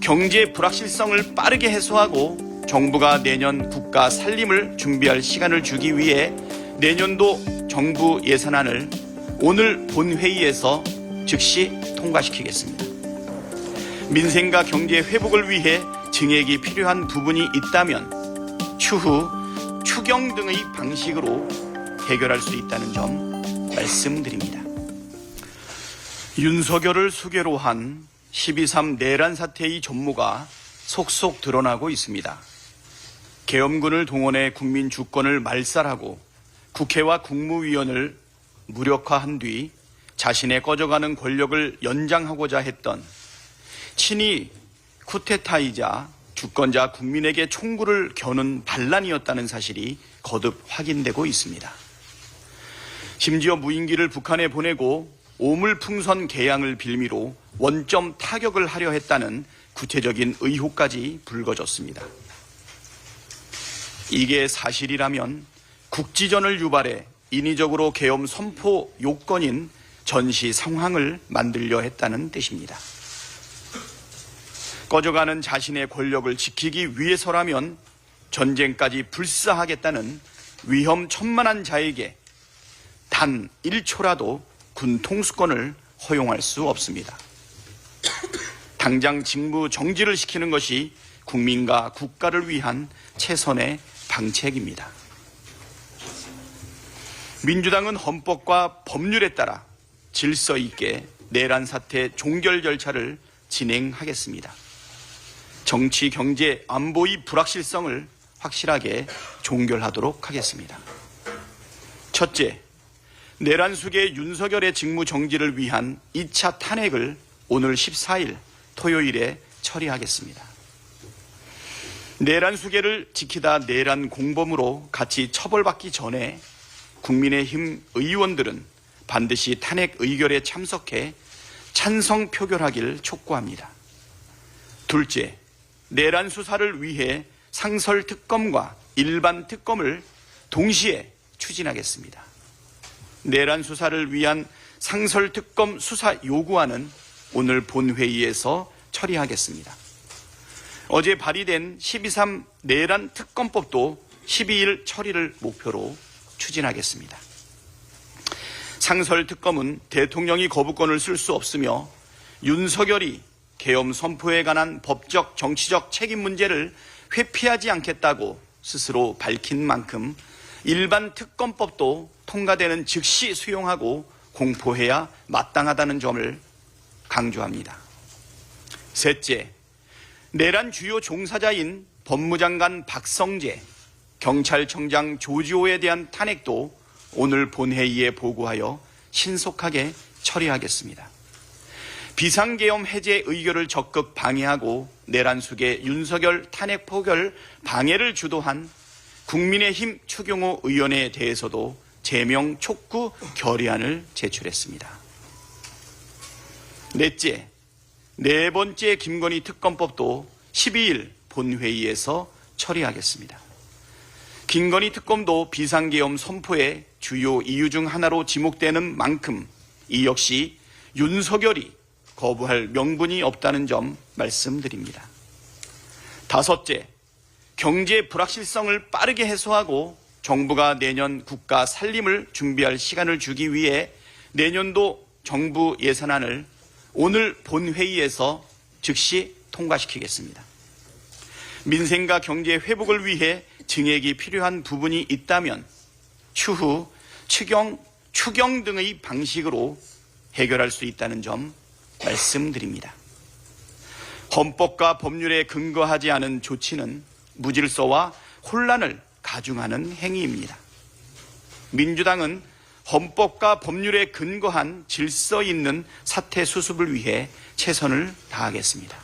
경제 불확실성을 빠르게 해소하고 정부가 내년 국가 살림을 준비할 시간을 주기 위해 내년도 정부 예산안을 오늘 본회의에서 즉시 통과시키겠습니다. 민생과 경제 회복을 위해 증액이 필요한 부분이 있다면 추후 추경 등의 방식으로 해결할 수 있다는 점 말씀드립니다. 윤석열을 수괴로 한 12.3 내란 사태의 전모가 속속 드러나고 있습니다. 계엄군을 동원해 국민 주권을 말살하고 국회와 국무위원을 무력화한 뒤 자신의 꺼져가는 권력을 연장하고자 했던 친이 쿠데타이자 주권자 국민에게 총구를 겨눈 반란이었다는 사실이 거듭 확인되고 있습니다. 심지어 무인기를 북한에 보내고 오물풍선 개양을 빌미로 원점 타격을 하려 했다는 구체적인 의혹까지 불거졌습니다. 이게 사실이라면 국지전을 유발해 인위적으로 계엄 선포 요건인 전시 상황을 만들려 했다는 뜻입니다. 꺼져가는 자신의 권력을 지키기 위해서라면 전쟁까지 불사하겠다는 위험천만한 자에게 단 1초라도 군 통수권을 허용할 수 없습니다. 당장 직무 정지를 시키는 것이 국민과 국가를 위한 최선의 방책입니다. 민주당은 헌법과 법률에 따라 질서 있게 내란 사태 종결 절차를 진행하겠습니다. 정치, 경제, 안보의 불확실성을 확실하게 종결하도록 하겠습니다. 첫째, 내란 수계 윤석열의 직무 정지를 위한 2차 탄핵을 오늘 14일 토요일에 처리하겠습니다. 내란 수계를 지키다 내란 공범으로 같이 처벌받기 전에 국민의힘 의원들은 반드시 탄핵 의결에 참석해 찬성 표결하길 촉구합니다. 둘째, 내란 수사를 위해 상설 특검과 일반 특검을 동시에 추진하겠습니다. 내란 수사를 위한 상설 특검 수사 요구안은 오늘 본회의에서 처리하겠습니다. 어제 발의된 12.3 내란 특검법도 12일 처리를 목표로 추진하겠습니다. 상설 특검은 대통령이 거부권을 쓸 수 없으며 윤석열이 계엄 선포에 관한 법적, 정치적 책임 문제를 회피하지 않겠다고 스스로 밝힌 만큼 일반 특검법도 통과되는 즉시 수용하고 공포해야 마땅하다는 점을 강조합니다. 셋째, 내란 주요 종사자인 법무장관 박성재, 경찰청장 조지호에 대한 탄핵도 오늘 본회의에 보고하여 신속하게 처리하겠습니다. 비상계엄 해제 의결을 적극 방해하고 내란 수계 윤석열 탄핵 포결 방해를 주도한 국민의힘 추경호 의원에 대해서도 제명 촉구 결의안을 제출했습니다. 넷째, 네 번째 김건희 특검법도 12일 본회의에서 처리하겠습니다. 김건희 특검도 비상계엄 선포의 주요 이유 중 하나로 지목되는 만큼 이 역시 윤석열이 거부할 명분이 없다는 점 말씀드립니다. 다섯째, 경제 불확실성을 빠르게 해소하고 정부가 내년 국가 살림을 준비할 시간을 주기 위해 내년도 정부 예산안을 오늘 본회의에서 즉시 통과시키겠습니다. 민생과 경제 회복을 위해 증액이 필요한 부분이 있다면 추후 추경 등의 방식으로 해결할 수 있다는 점 말씀드립니다. 헌법과 법률에 근거하지 않은 조치는 무질서와 혼란을 가중하는 행위입니다. 민주당은 헌법과 법률에 근거한 질서 있는 사태 수습을 위해 최선을 다하겠습니다.